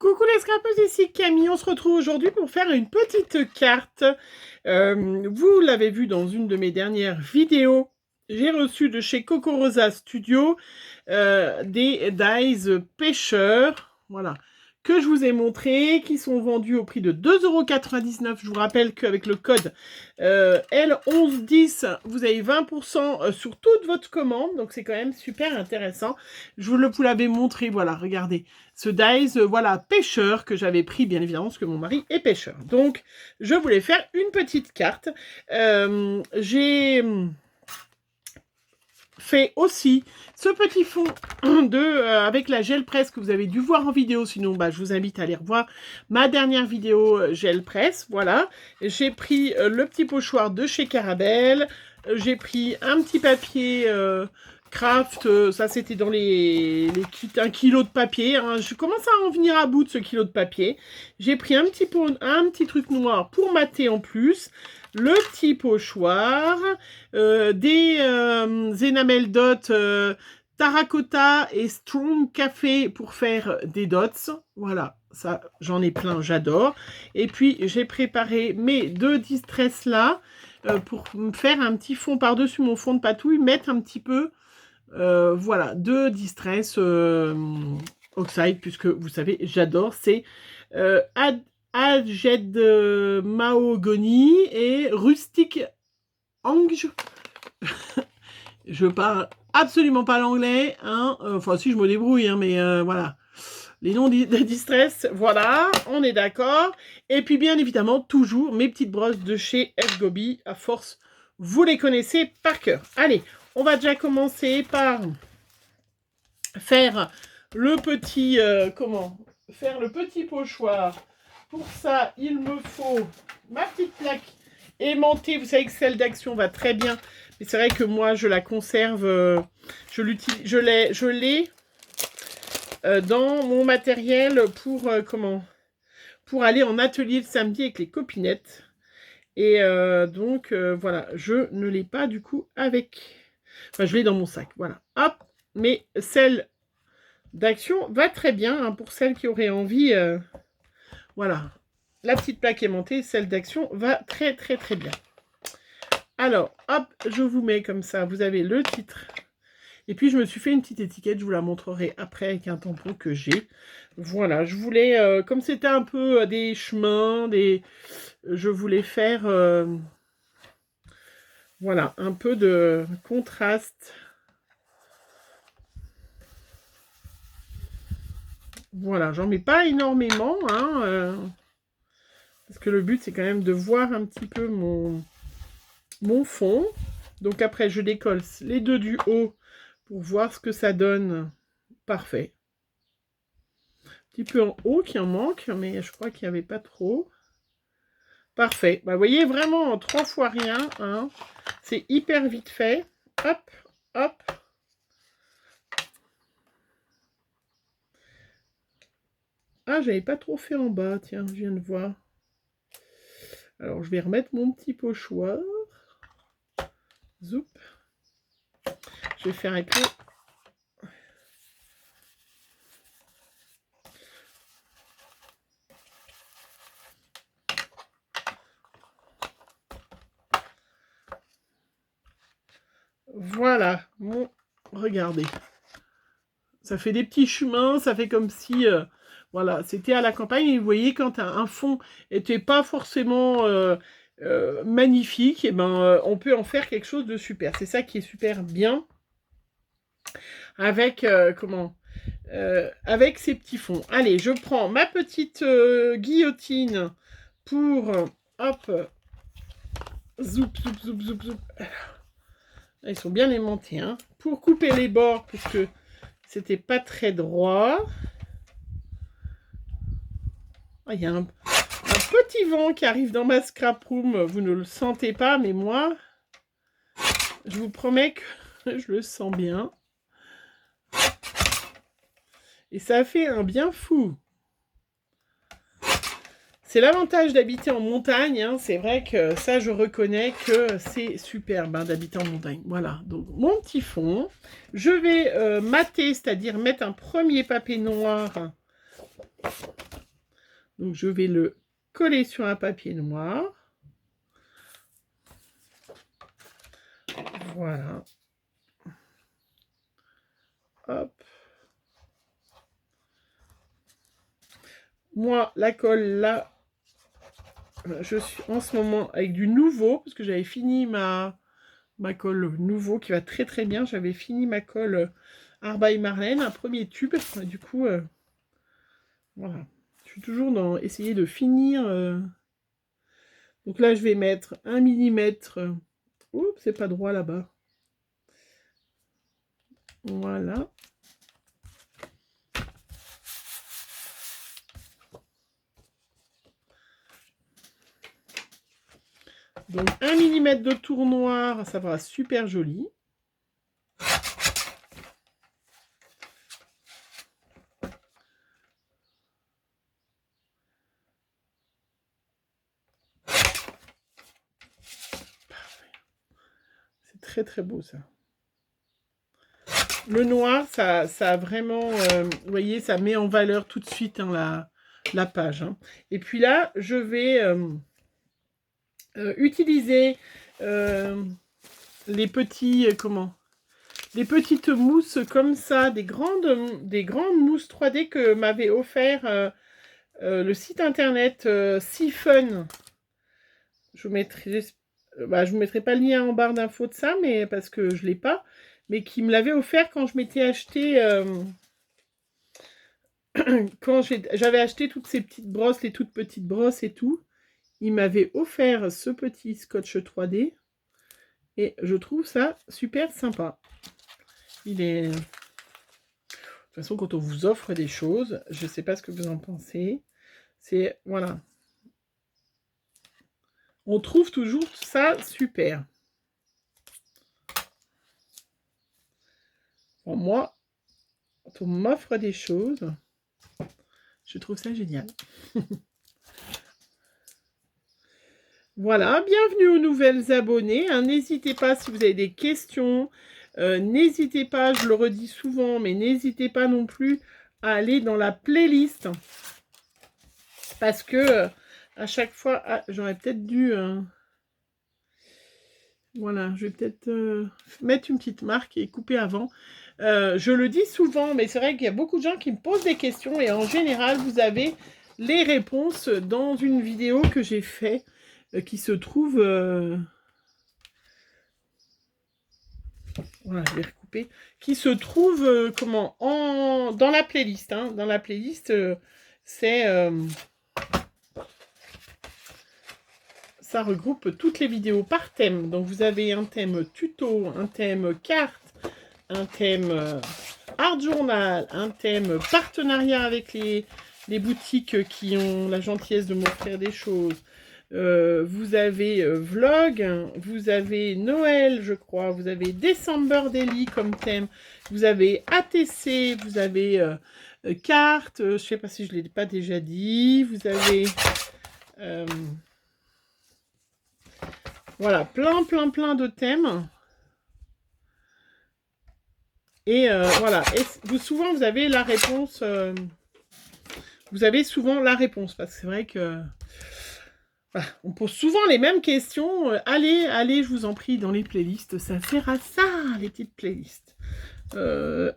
Coucou les scrapeuses, ici Camille, on se retrouve aujourd'hui pour faire une petite carte. Vous l'avez vu dans une de mes dernières vidéos, j'ai reçu de chez Coco Rosa Studio des dies pêcheurs, voilà, que je vous ai montré, qui sont vendus au prix de 2,99 €. Je vous rappelle qu'avec le code L1110, vous avez 20% sur toute votre commande, donc c'est quand même super intéressant. Vous l'avais montré, voilà, regardez, ce dies, voilà, pêcheur, que j'avais pris, bien évidemment, parce que mon mari est pêcheur. Donc, je voulais faire une petite carte. J'ai fait aussi ce petit fond avec la gel presse que vous avez dû voir en vidéo, sinon je vous invite à aller revoir ma dernière vidéo gel presse. Voilà, j'ai pris le petit pochoir de chez Carabelle, j'ai pris un petit papier craft, ça c'était dans les kits, 1 kilo de papier, hein. Je commence à en venir à bout de ce kilo de papier. J'ai pris un petit truc noir pour mater en plus, le petit pochoir, des enamel dot Terracotta et Strong Café pour faire des dots. Voilà, ça j'en ai plein, j'adore. Et puis j'ai préparé mes deux distress là pour me faire un petit fond par-dessus mon fond de patouille, mettre un petit peu, voilà, de distress oxide, puisque vous savez, j'adore. C'est Aged Mahogany et Rustic Ange. Je parle absolument pas l'anglais, hein. Enfin si, je me débrouille, hein, mais voilà. Les noms de distress, voilà, on est d'accord. Et puis bien évidemment, toujours mes petites brosses de chez F-Gobi, à force, vous les connaissez par cœur. Allez, on va déjà commencer par faire le petit, faire le petit pochoir. Pour ça, il me faut ma petite plaque aimantée. Vous savez que celle d'Action va très bien. Mais c'est vrai que moi, je la conserve, je l'ai dans mon matériel pour, pour aller en atelier le samedi avec les copinettes. Et donc, voilà, je ne l'ai pas du coup avec... Enfin, je l'ai dans mon sac, voilà. Hop, mais celle d'Action va très bien, hein, pour celles qui auraient envie... voilà, la petite plaque aimantée, celle d'Action, va très bien. Alors, hop, je vous mets comme ça, vous avez le titre. Et puis, je me suis fait une petite étiquette, je vous la montrerai après avec un tampon que j'ai. Voilà, je voulais, comme c'était un peu des chemins, je voulais faire, voilà, un peu de contraste. Voilà, j'en mets pas énormément, hein, parce que le but, c'est quand même de voir un petit peu mon fond. Donc après, je décolle les deux du haut pour voir ce que ça donne. Parfait. Un petit peu en haut qui en manque, mais je crois qu'il n'y avait pas trop. Parfait. Bah, vous voyez, vraiment en 3 fois rien, hein. C'est hyper vite fait. Hop, hop. Ah, j'avais pas trop fait en bas, tiens, je viens de voir. Alors, je vais remettre mon petit pochoir. Zoup. Je vais faire avec le... Voilà, bon, regardez. Ça fait des petits chemins, ça fait comme si, voilà, c'était à la campagne. Et vous voyez, quand un fond n'était pas forcément magnifique, et ben, on peut en faire quelque chose de super. C'est ça qui est super bien avec, avec ces petits fonds. Allez, je prends ma petite guillotine pour, hop, zoup, zoup, zoup, zoup, zoup. Ils sont bien aimantés, hein, pour couper les bords, puisque c'était pas très droit. Ah, il y a un petit vent qui arrive dans ma scrap room. Vous ne le sentez pas, mais moi, je vous promets que je le sens bien. Et ça fait un bien fou. C'est l'avantage d'habiter en montagne, hein. C'est vrai que ça, je reconnais que c'est superbe, hein, d'habiter en montagne. Voilà, donc mon petit fond. Je vais mater, c'est-à-dire mettre un premier papier noir Donc, je vais le coller sur un papier noir. Voilà. Hop. Moi, la colle, là, je suis en ce moment avec du nouveau, parce que j'avais fini ma colle nouveau, qui va très très bien. J'avais fini ma colle Art by Marlène, un premier tube. Du coup, voilà. Je suis toujours dans essayer de finir. Donc là, je vais mettre 1 millimètre. Oups, c'est pas droit là-bas. Voilà. Donc 1 millimètre de tour noir, ça va super joli. C'est très très beau ça. Le noir, ça a vraiment, vous voyez, ça met en valeur tout de suite hein, la page. Hein. Et puis là, je vais utiliser les petits, les petites mousses comme ça, des grandes mousses 3D que m'avait offert le site internet Siphon. Je vous mettrai, je vous mettrai pas le lien en barre d'infos de ça, mais parce que je l'ai pas, mais qui me l'avait offert quand je m'étais acheté, quand j'avais acheté toutes ces petites brosses, les toutes petites brosses et tout. Il m'avait offert ce petit scotch 3D et je trouve ça super sympa. Il est... De toute façon, quand on vous offre des choses, je ne sais pas ce que vous en pensez. C'est... Voilà. On trouve toujours ça super. Bon, moi, quand on m'offre des choses, je trouve ça génial. Voilà, bienvenue aux nouvelles abonnés. Hein, n'hésitez pas si vous avez des questions. N'hésitez pas, je le redis souvent, mais n'hésitez pas non plus à aller dans la playlist. Parce que à chaque fois, ah, j'aurais peut-être dû... voilà, je vais peut-être mettre une petite marque et couper avant. Je le dis souvent, mais c'est vrai qu'il y a beaucoup de gens qui me posent des questions. Et en général, vous avez les réponses dans une vidéo que j'ai faite qui se trouve... voilà, je vais recouper. Qui se trouve, comment dans la playlist. Hein, dans la playlist, c'est... ça regroupe toutes les vidéos par thème. Donc, vous avez un thème tuto, un thème carte, un thème art journal, un thème partenariat avec les boutiques qui ont la gentillesse de m'offrir des choses. Vous avez vlog, vous avez Noël, je crois, vous avez December Daily comme thème, vous avez ATC, vous avez carte, je ne sais pas si je ne l'ai pas déjà dit, vous avez... voilà, plein de thèmes. Et voilà, et souvent vous avez la réponse, vous avez souvent la réponse, parce que c'est vrai que voilà, on pose souvent les mêmes questions. Allez, je vous en prie, dans les playlists, ça sert à ça, les petites playlists.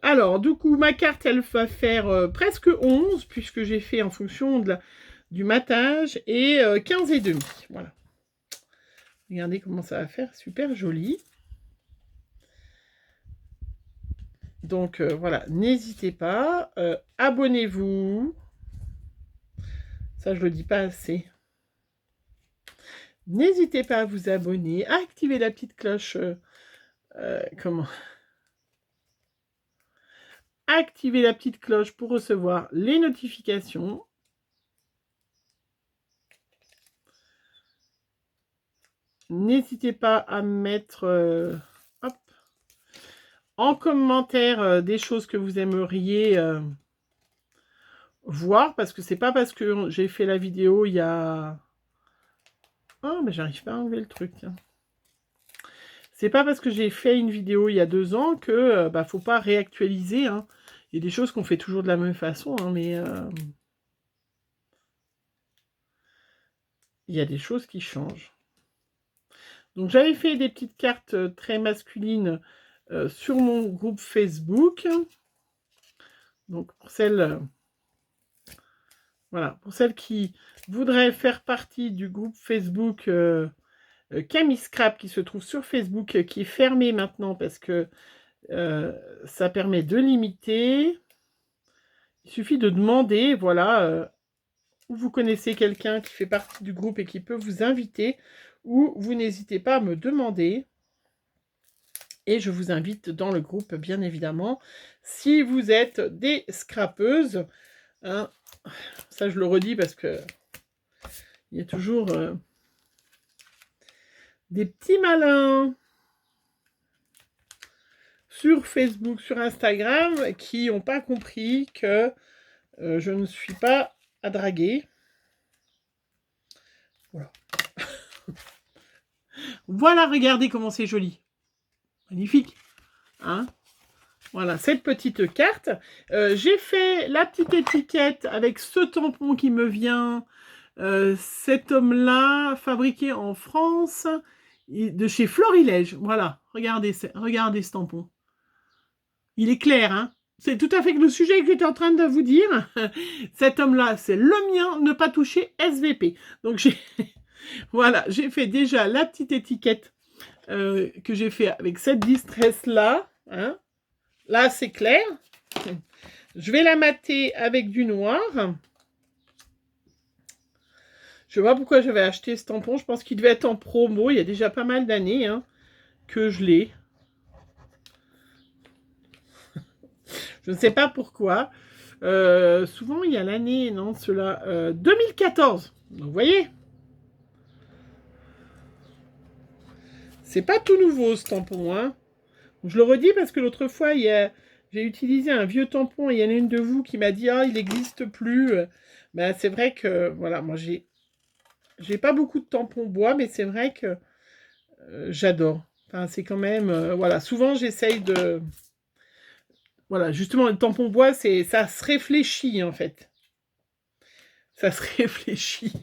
Alors, du coup, ma carte, elle va faire presque 11, puisque j'ai fait en fonction du matage, et 15 et demi, voilà. Regardez comment ça va faire, super joli. Donc voilà, n'hésitez pas, abonnez-vous. Ça, je le dis pas assez. N'hésitez pas à vous abonner, à activer la petite cloche. Comment activer la petite cloche pour recevoir les notifications. N'hésitez pas à mettre hop, en commentaire des choses que vous aimeriez voir, parce que c'est pas parce que j'ai fait la vidéo il y a... Oh, mais j'arrive pas à enlever le truc, tiens. C'est pas parce que j'ai fait une vidéo il y a 2 ans que faut pas réactualiser. Hein. Il y a des choses qu'on fait toujours de la même façon, hein, mais... il y a des choses qui changent. Donc, j'avais fait des petites cartes très masculines sur mon groupe Facebook. Donc, pour celles, voilà, pour celles qui voudraient faire partie du groupe Facebook Camille Scrap, qui se trouve sur Facebook, qui est fermé maintenant parce que ça permet de limiter. Il suffit de demander, voilà, où vous connaissez quelqu'un qui fait partie du groupe et qui peut vous inviter, ou vous n'hésitez pas à me demander. Et je vous invite dans le groupe, bien évidemment, si vous êtes des scrapeuses. Hein, ça, je le redis parce que il y a toujours des petits malins sur Facebook, sur Instagram, qui n'ont pas compris que je ne suis pas à draguer. Voilà. Voilà, regardez comment c'est joli. Magnifique. Hein? Voilà, cette petite carte. J'ai fait la petite étiquette avec ce tampon qui me vient. Cet homme-là, fabriqué en France, de chez Florilège. Voilà, regardez ce tampon. Il est clair, hein? C'est tout à fait le sujet que j'étais en train de vous dire. Cet homme-là, c'est le mien, ne pas toucher SVP. Donc, voilà, j'ai fait déjà la petite étiquette que j'ai fait avec cette distress-là. Hein? Là, c'est clair. Je vais la mater avec du noir. Je ne sais pas pourquoi j'avais acheté ce tampon. Je pense qu'il devait être en promo. Il y a déjà pas mal d'années que je l'ai. Je ne sais pas pourquoi. Souvent, il y a l'année, non, cela, 2014. Donc, vous voyez, c'est pas tout nouveau, ce tampon. Hein. Je le redis parce que l'autre fois, j'ai utilisé un vieux tampon et il y en a une de vous qui m'a dit « Ah, il n'existe plus. » Ben, c'est vrai que, voilà, moi, j'ai pas beaucoup de tampons bois, mais c'est vrai que j'adore. Enfin, c'est quand même, voilà, souvent, j'essaye de... Voilà, justement, le tampon bois, ça se réfléchit, en fait. Ça se réfléchit.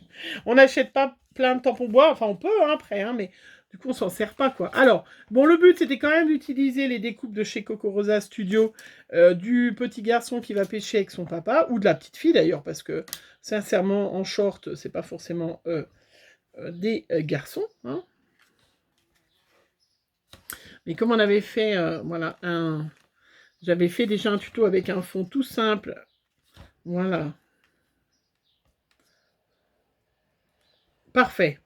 On n'achète pas plein de tampons bois. Enfin, on peut, après, mais du coup, on s'en sert pas, quoi. Alors, bon, le but, c'était quand même d'utiliser les découpes de chez Coco Rosa Studio, du petit garçon qui va pêcher avec son papa, ou de la petite fille, d'ailleurs, parce que, sincèrement, en short, c'est pas forcément des garçons, hein. Mais comme on avait fait, voilà, j'avais fait déjà un tuto avec un fond tout simple. Voilà. Parfait.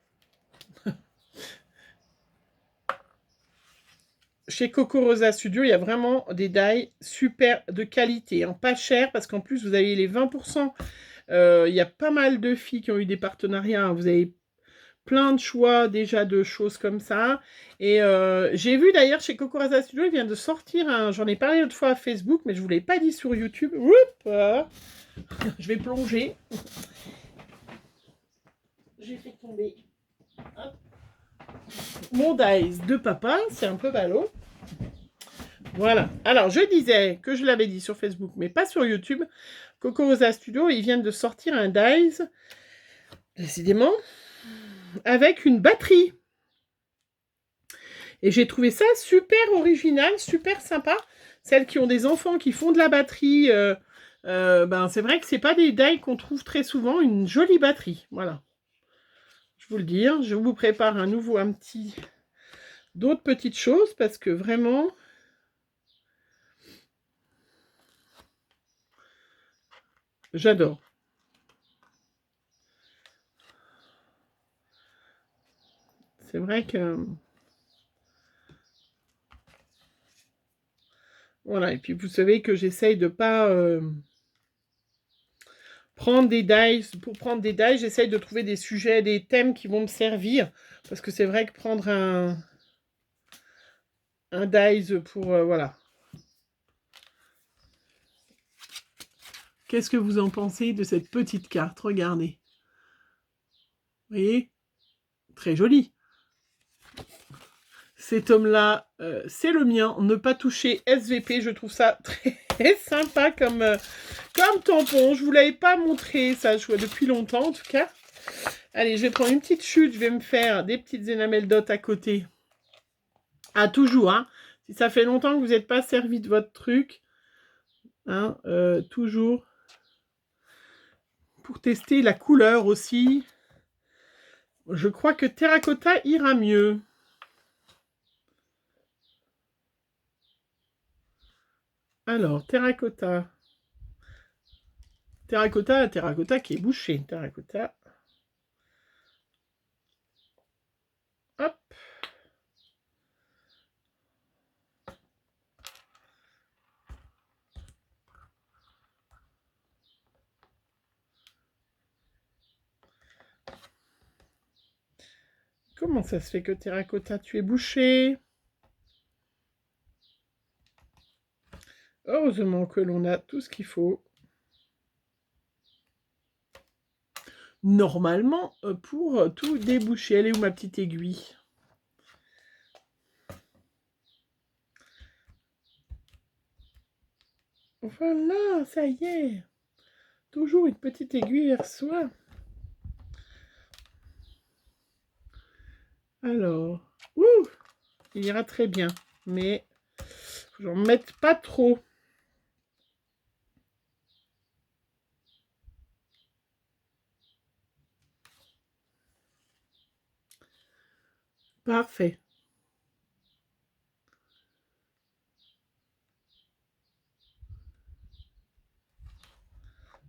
Chez Coco Rosa Studio, il y a vraiment des dies super de qualité. Hein, pas cher, parce qu'en plus, vous avez les 20%. Il y a pas mal de filles qui ont eu des partenariats. Hein, vous avez plein de choix déjà de choses comme ça. Et j'ai vu d'ailleurs chez Coco Rosa Studio, il vient de sortir j'en ai parlé l'autre fois à Facebook, mais je ne vous l'ai pas dit sur YouTube. Oups, je vais plonger. J'ai fait tomber mon dice de papa, c'est un peu ballot. Voilà. Alors, je disais que je l'avais dit sur Facebook, mais pas sur YouTube. Coco Rosa Studio, ils viennent de sortir un dice, décidément, avec une batterie. Et j'ai trouvé ça super original, super sympa. Celles qui ont des enfants qui font de la batterie, ben c'est vrai que c'est pas des dies qu'on trouve très souvent. Une jolie batterie, voilà. Je vous le dis, je vous prépare d'autres petites choses parce que vraiment, j'adore. C'est vrai que... Voilà, et puis vous savez que j'essaye de pas prendre des dies. Pour prendre des dies, j'essaye de trouver des sujets, des thèmes qui vont me servir. Parce que c'est vrai que prendre un dies pour... voilà. Qu'est-ce que vous en pensez de cette petite carte? Regardez. Vous voyez? Très joli. Cet homme-là, c'est le mien. Ne pas toucher SVP. Je trouve ça très sympa comme tampon. Je ne vous l'avais pas montré, ça, depuis longtemps, en tout cas. Allez, je vais prendre une petite chute, je vais me faire des petites énamelles dot à côté. Ah, toujours, hein. Si ça fait longtemps que vous n'êtes pas servi de votre truc, hein, toujours. Pour tester la couleur aussi. Je crois que terracotta ira mieux. Alors, terracotta. Terracotta qui est bouché. Terracotta. Hop. Comment ça se fait que terracotta, tu es bouché? Heureusement que l'on a tout ce qu'il faut. Normalement, pour tout déboucher. Elle est où ma petite aiguille? Voilà, ça y est. Toujours une petite aiguille vers soi. Alors, ouh, il ira très bien. Mais, faut que j'en mette pas trop. Parfait.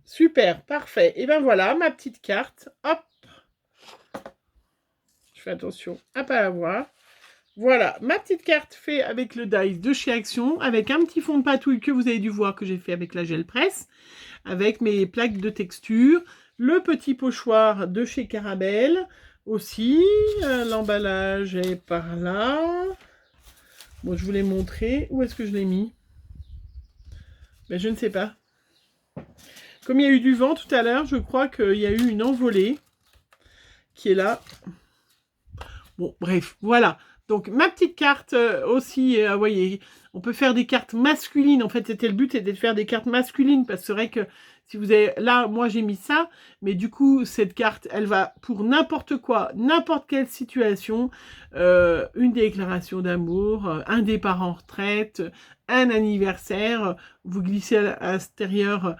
Super, parfait. Et ben voilà, ma petite carte. Hop. Je fais attention à pas la voir. Voilà, ma petite carte faite avec le dice de chez Action, avec un petit fond de patouille que vous avez dû voir que j'ai fait avec la gel presse, avec mes plaques de texture, le petit pochoir de chez Caramel aussi. L'emballage est par là. Bon, je vous l'ai montré. Où est-ce que je l'ai mis? Ben, je ne sais pas. Comme il y a eu du vent tout à l'heure, je crois qu'il y a eu une envolée qui est là. Bon, bref, voilà. Donc, ma petite carte aussi, vous voyez, on peut faire des cartes masculines. En fait, c'était le but, c'était de faire des cartes masculines. Parce que c'est vrai que si vous avez... Là, moi, j'ai mis ça. Mais du coup, cette carte, elle va pour n'importe quoi, n'importe quelle situation. Une déclaration d'amour, un départ en retraite, un anniversaire. Vous glissez à l'extérieur...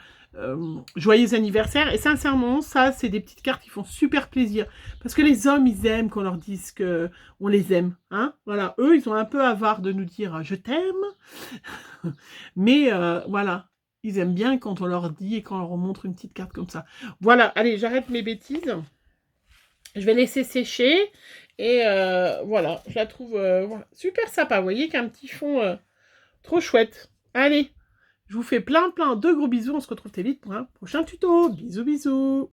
joyeux anniversaire. Et sincèrement, ça, c'est des petites cartes qui font super plaisir. Parce que les hommes, ils aiment qu'on leur dise qu'on les aime. Hein, voilà. Eux, ils ont un peu avare de nous dire « je t'aime ». Mais voilà, ils aiment bien quand on leur dit et quand on leur montre une petite carte comme ça. Voilà, allez, j'arrête mes bêtises. Je vais laisser sécher. Et voilà, je la trouve voilà, super sympa. Vous voyez qu'un petit fond trop chouette. Allez, je vous fais plein de gros bisous. On se retrouve très vite pour un prochain tuto. Bisous, bisous.